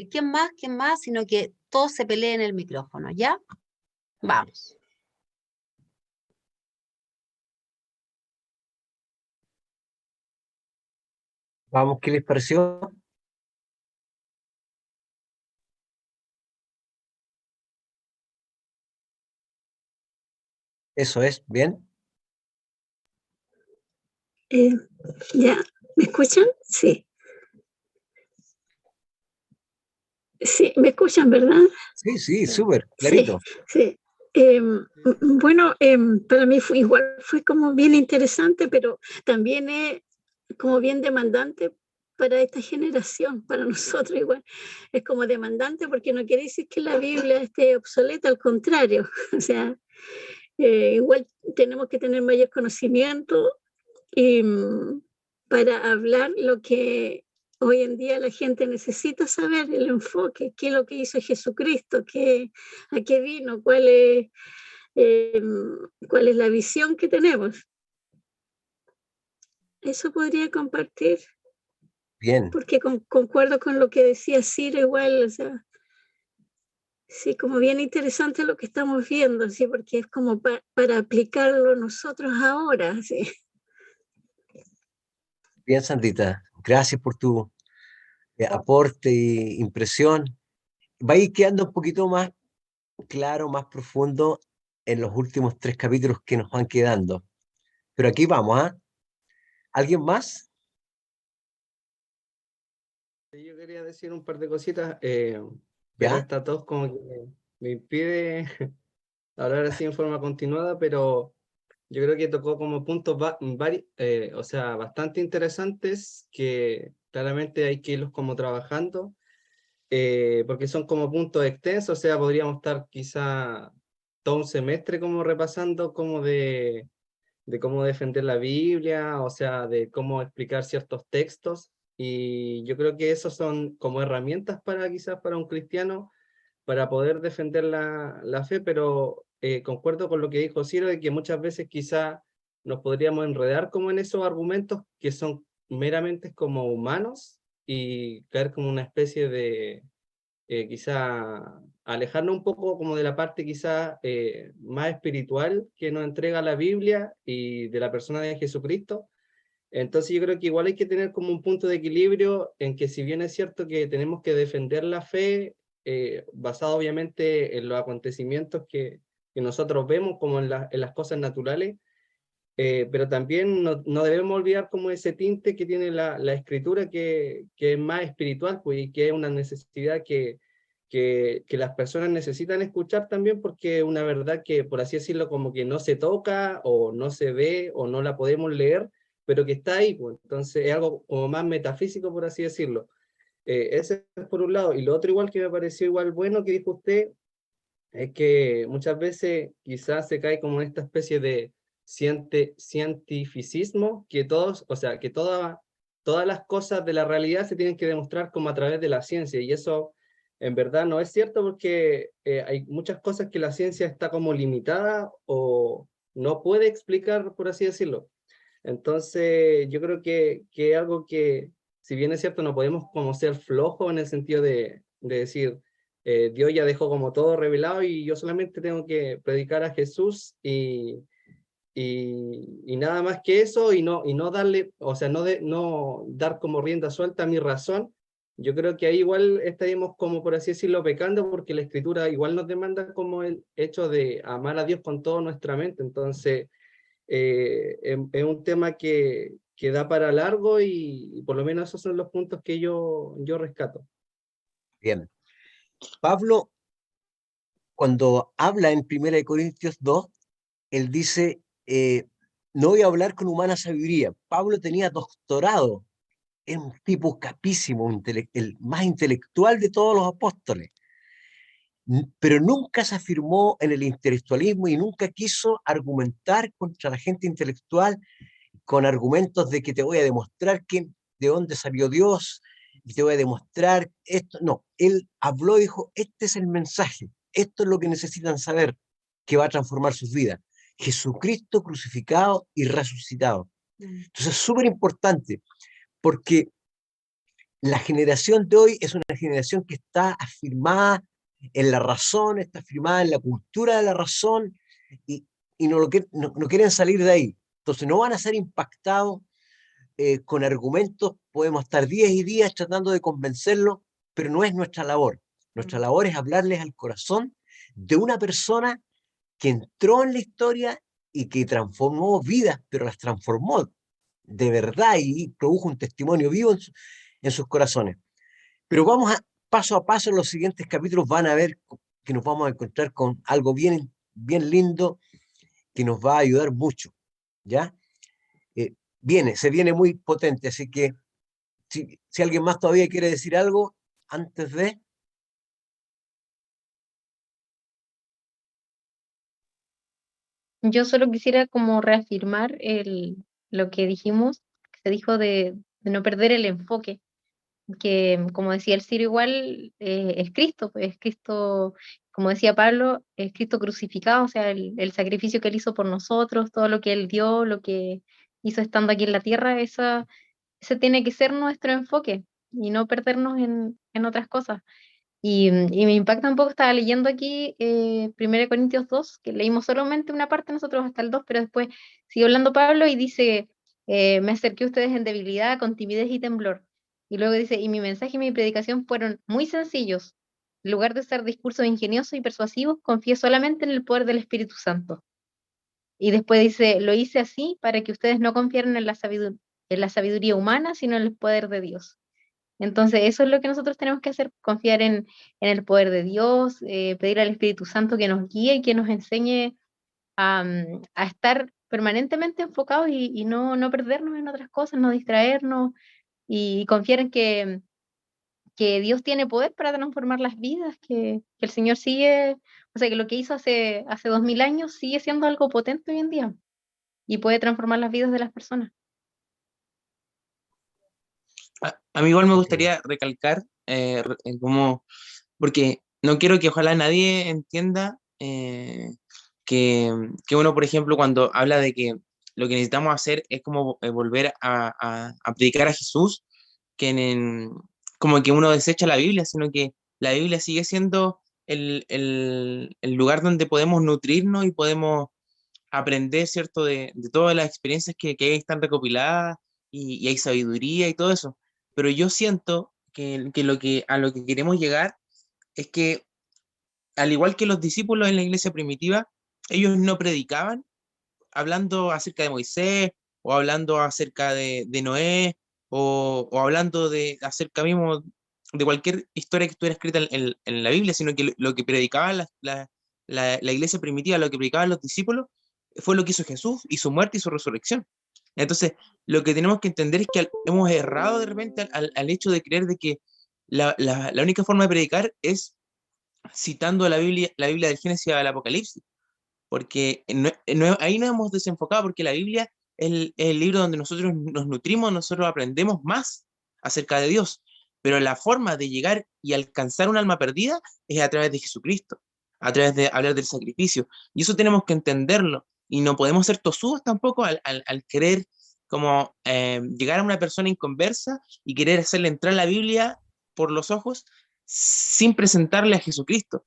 [SPEAKER 1] quién más, sino que todos se peleen el micrófono, ¿ya? Vamos.
[SPEAKER 3] Vamos, ¿qué les pareció? Eso es, bien.
[SPEAKER 5] Eh, ¿Ya? ¿Me escuchan? Sí. Sí, me escuchan, ¿verdad?
[SPEAKER 3] Sí, sí, súper,
[SPEAKER 5] Sí,
[SPEAKER 3] clarito.
[SPEAKER 5] sí. Bueno, para mí fue como bien interesante, pero también es como bien demandante para esta generación, para nosotros igual. Es como demandante porque no quiere decir que la Biblia esté obsoleta, al contrario. O sea, igual tenemos que tener mayor conocimiento y, para hablar lo que hoy en día la gente necesita saber, el enfoque, qué es lo que hizo Jesucristo, a qué vino, eh, cuál es la visión que tenemos. Eso podría compartir,
[SPEAKER 3] Bien,
[SPEAKER 5] porque concuerdo con lo que decía Ciro igual, o sea, sí, como bien interesante lo que estamos viendo, sí, porque es como para aplicarlo nosotros ahora, sí.
[SPEAKER 3] bien, Sandrita. Gracias por tu aporte e impresión. Va a ir quedando un poquito más claro, más profundo en los últimos 3 capítulos que nos van quedando. Pero aquí vamos, ¿ah? ¿Alguien más?
[SPEAKER 6] Sí, yo quería decir un par de cositas, pero
[SPEAKER 3] ¿Ya?
[SPEAKER 6] esta tos como que me impide hablar así en forma continuada, pero yo creo que tocó como puntos o sea, bastante interesantes que claramente hay que irlos como trabajando, porque son como puntos extensos, o sea, podríamos estar quizá todo un semestre como repasando como de cómo defender la Biblia, o sea, de cómo explicar ciertos textos. Y yo creo que esos son como herramientas para quizás para un cristiano para poder defender la fe, pero concuerdo con lo que dijo Ciro, de que muchas veces quizás nos podríamos enredar como en esos argumentos que son meramente como humanos y caer como una especie de quizá alejarnos un poco como de la parte quizás más espiritual que nos entrega la Biblia y de la persona de Jesucristo. Entonces yo creo que igual hay que tener como un punto de equilibrio en que, si bien es cierto que tenemos que defender la fe, basado obviamente en los acontecimientos que nosotros vemos como en las cosas naturales, pero también no debemos olvidar como ese tinte que tiene la escritura, que es más espiritual, pues, y que es una necesidad que las personas necesitan escuchar también, porque es una verdad que, por así decirlo, como que no se toca o no se ve o no la podemos leer, pero que está ahí, pues. Entonces es algo como más metafísico, por así decirlo. Ese es por un lado. Y lo otro igual que me pareció igual bueno que dijo usted, es que muchas veces quizás se cae como en esta especie de cientificismo, que todos, o sea, que todas las cosas de la realidad se tienen que demostrar como a través de la ciencia, y eso en verdad no es cierto, porque hay muchas cosas que la ciencia está como limitada o no puede explicar, por así decirlo. Entonces, yo creo que es algo que, si bien es cierto, no podemos como ser flojos en el sentido de decir, Dios ya dejó como todo revelado y yo solamente tengo que predicar a Jesús y nada más que eso, y no darle, o sea, no dar como rienda suelta a mi razón. Yo creo que ahí igual estaríamos como, por así decirlo, pecando, porque la Escritura igual nos demanda como el hecho de amar a Dios con toda nuestra mente. Entonces, es un tema que da para largo, y por lo menos esos son los puntos que yo rescato.
[SPEAKER 3] Bien. Pablo, cuando habla en 1 Corintios 2, él dice, no voy a hablar con humana sabiduría. Pablo tenía doctorado, es un tipo capísimo, el más intelectual de todos los apóstoles, pero nunca se afirmó en el intelectualismo y nunca quiso argumentar contra la gente intelectual con argumentos de que te voy a demostrar de dónde salió Dios y te voy a demostrar esto. No, él habló y dijo, este es el mensaje, esto es lo que necesitan saber, que va a transformar sus vidas. Jesucristo crucificado y resucitado. Entonces es súper importante, porque la generación de hoy es una generación que está afirmada en la razón, está afirmada en la cultura de la razón, y, y no quieren salir de ahí. Entonces no van a ser impactados con argumentos. Podemos estar días y días tratando de convencerlos, pero no es nuestra labor. Nuestra labor es hablarles al corazón de una persona que entró en la historia y que transformó vidas, pero las transformó de verdad y produjo un testimonio vivo en sus corazones. Pero vamos paso a paso. En los siguientes capítulos van a ver que nos vamos a encontrar con algo bien, bien lindo que nos va a ayudar mucho, ¿ya? Se viene muy potente, así que si alguien más todavía quiere decir algo antes de...
[SPEAKER 2] Yo solo quisiera como reafirmar lo que dijimos, que se dijo de no perder el enfoque, que como decía el Ciro igual, es Cristo, pues es Cristo, como decía Pablo, es Cristo crucificado, o sea, el sacrificio que él hizo por nosotros, todo lo que él dio, lo que hizo estando aquí en la tierra, ese tiene que ser nuestro enfoque y no perdernos en otras cosas. Y me impacta un poco, estaba leyendo aquí 1 Corintios 2, que leímos solamente una parte nosotros hasta el 2, pero después sigue hablando Pablo y dice, me acerqué a ustedes en debilidad, con timidez y temblor. Y luego dice, y mi mensaje y mi predicación fueron muy sencillos. En lugar de usar discursos ingeniosos y persuasivos, confié solamente en el poder del Espíritu Santo. Y después dice, lo hice así para que ustedes no confiaran en la sabiduría humana, sino en el poder de Dios. Entonces, eso es lo que nosotros tenemos que hacer, confiar en el poder de Dios, pedir al Espíritu Santo que nos guíe y que nos enseñe a estar permanentemente enfocados y no perdernos en otras cosas, no distraernos y confiar en que Dios tiene poder para transformar las vidas, que el Señor sigue, o sea, que lo que hizo hace 2000 años sigue siendo algo potente hoy en día y puede transformar las vidas de las personas.
[SPEAKER 4] A mí igual me gustaría recalcar porque no quiero que ojalá nadie entienda que uno, por ejemplo, cuando habla de que lo que necesitamos hacer es como volver a predicar a Jesús, como que uno desecha la Biblia, sino que la Biblia sigue siendo el lugar donde podemos nutrirnos y podemos aprender, ¿cierto? De todas las experiencias que ahí están recopiladas y hay sabiduría y todo eso. Pero yo siento a lo que queremos llegar es que, al igual que los discípulos en la iglesia primitiva, ellos no predicaban hablando acerca de Moisés o hablando acerca de Noé o hablando acerca mismo de cualquier historia que estuviera escrita en la Biblia, sino que lo que predicaba la iglesia primitiva, lo que predicaban los discípulos, fue lo que hizo Jesús y su muerte y su resurrección. Entonces, lo que tenemos que entender es que hemos errado de repente al hecho de creer de que la única forma de predicar es citando la Biblia del Génesis al Apocalipsis, porque ahí nos hemos desenfocado, porque la Biblia es el libro donde nosotros nos nutrimos, nosotros aprendemos más acerca de Dios, pero la forma de llegar y alcanzar un alma perdida es a través de Jesucristo, a través de hablar del sacrificio, y eso tenemos que entenderlo, y no podemos ser tosudos tampoco al querer como llegar a una persona inconversa y querer hacerle entrar la Biblia por los ojos sin presentarle a Jesucristo.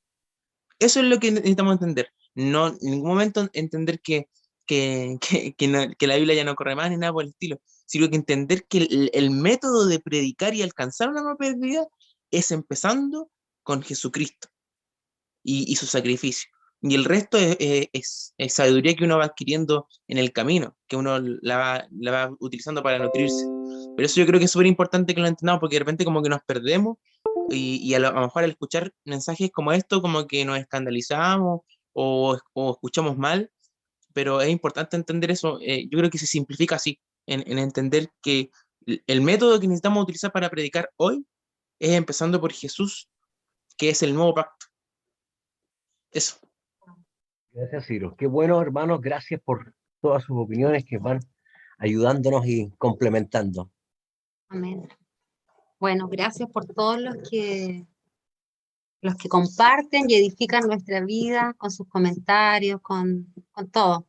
[SPEAKER 4] Eso es lo que necesitamos entender. No, en ningún momento entender que la Biblia ya no corre más ni nada por el estilo, sino que entender que el método de predicar y alcanzar una nueva pérdida es empezando con Jesucristo y su sacrificio. Y el resto es sabiduría que uno va adquiriendo en el camino, que uno la va utilizando para nutrirse. Pero eso yo creo que es súper importante que lo entendamos, porque de repente como que nos perdemos y a lo mejor al escuchar mensajes como esto, como que nos escandalizamos o escuchamos mal, pero es importante entender eso. Yo creo que se simplifica así, en entender que el método que necesitamos utilizar para predicar hoy es empezando por Jesús, que es el nuevo pacto. Eso.
[SPEAKER 3] Gracias, Ciro. Qué bueno, hermanos. Gracias por todas sus opiniones que van ayudándonos y complementando.
[SPEAKER 1] Amén. Bueno, gracias por todos los que comparten y edifican nuestra vida con sus comentarios, con todo.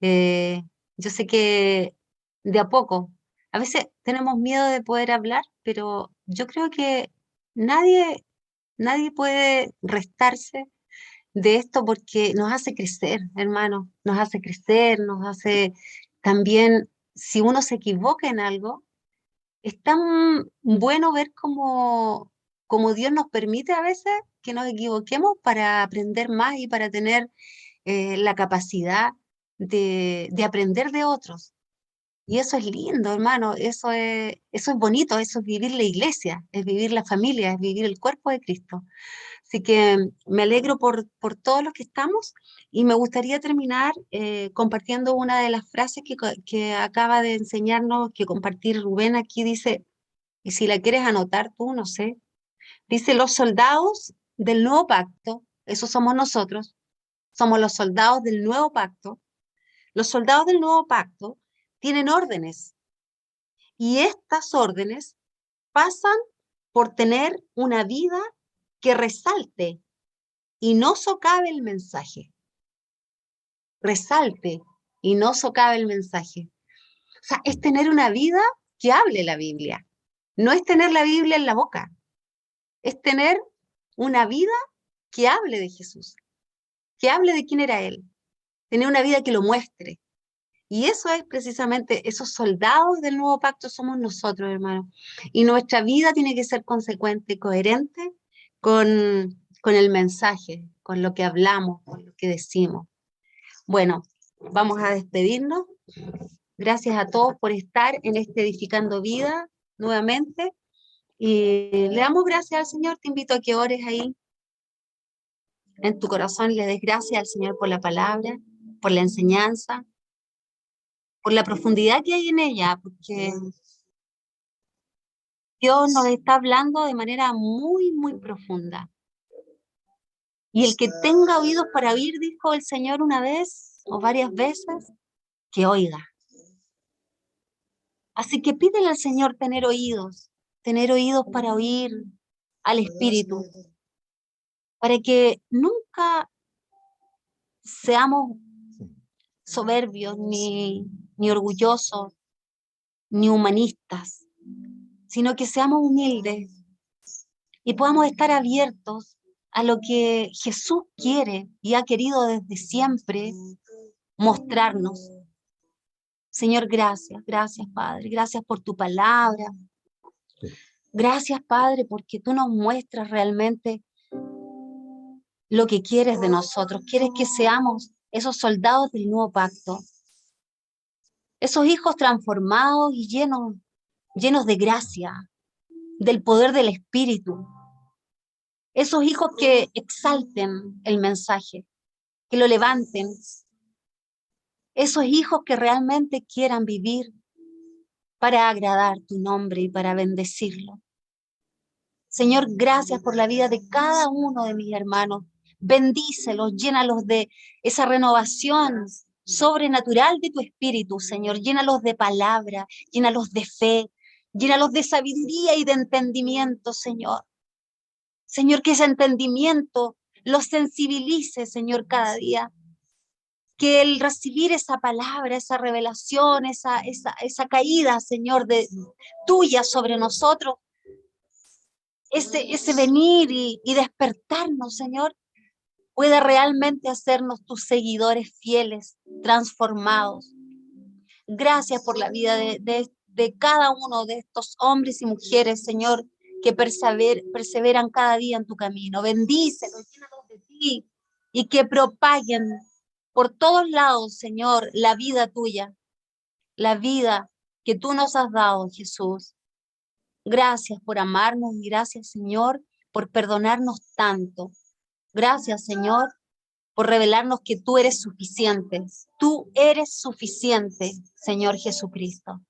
[SPEAKER 1] Yo sé que de a poco, a veces tenemos miedo de poder hablar, pero yo creo que nadie puede restarse de esto porque nos hace crecer, hermano, nos hace crecer, nos hace también, si uno se equivoca en algo, es tan bueno ver cómo Dios nos permite a veces que nos equivoquemos para aprender más y para tener la capacidad de aprender de otros. Y eso es lindo, hermano, eso es bonito, eso es vivir la iglesia, es vivir la familia, es vivir el cuerpo de Cristo. Así que me alegro por todos los que estamos y me gustaría terminar compartiendo una de las frases que acaba de enseñarnos, que compartir Rubén aquí dice, y si la quieres anotar tú, no sé, dice los soldados del nuevo pacto, esos somos nosotros, somos los soldados del nuevo pacto. Los soldados del nuevo pacto tienen órdenes y estas órdenes pasan por tener una vida que resalte y no socave el mensaje. Resalte y no socave el mensaje. O sea, es tener una vida que hable la Biblia. No es tener la Biblia en la boca. Es tener una vida que hable de Jesús, que hable de quién era Él. Tener una vida que lo muestre. Y eso es precisamente, esos soldados del nuevo pacto somos nosotros, hermano. Y nuestra vida tiene que ser consecuente, coherente con el mensaje, con lo que hablamos, con lo que decimos. Bueno, vamos a despedirnos. Gracias a todos por estar en este Edificando Vida nuevamente. Y le damos gracias al Señor. Te invito a que ores ahí en tu corazón y le des gracias al Señor por la palabra, por la enseñanza, por la profundidad que hay en ella, porque Dios nos está hablando de manera muy, muy profunda. Y el que tenga oídos para oír, dijo el Señor una vez o varias veces, que oiga. Así que pídele al Señor tener oídos para oír al Espíritu, para que nunca seamos soberbios, ni orgullosos, ni humanistas, sino que seamos humildes y podamos estar abiertos a lo que Jesús quiere y ha querido desde siempre mostrarnos. Señor, gracias, gracias, Padre. Gracias por tu palabra. Gracias, Padre, porque tú nos muestras realmente lo que quieres de nosotros. Quieres que seamos esos soldados del nuevo pacto, esos hijos transformados y llenos de gracia, del poder del Espíritu. Esos hijos que exalten el mensaje, que lo levanten. Esos hijos que realmente quieran vivir para agradar tu nombre y para bendecirlo. Señor, gracias por la vida de cada uno de mis hermanos. Bendícelos, llénalos de esa renovación sobrenatural de tu espíritu, Señor. Llénalos de palabra, llénalos de fe, llénalos de sabiduría y de entendimiento, Señor. Señor, que ese entendimiento los sensibilice, Señor, cada día. Que el recibir esa palabra, esa revelación, esa caída, Señor, tuya sobre nosotros, ese venir y despertarnos, Señor, pueda realmente hacernos tus seguidores fieles, transformados. Gracias por la vida de cada uno de estos hombres y mujeres, Señor, que perseveran cada día en tu camino. Bendícelos, llénalos de ti y que propaguen por todos lados, Señor, la vida tuya, la vida que tú nos has dado, Jesús. Gracias por amarnos y gracias, Señor, por perdonarnos tanto. Gracias, Señor, por revelarnos que tú eres suficiente. Tú eres suficiente, Señor Jesucristo.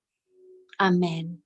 [SPEAKER 1] Amén.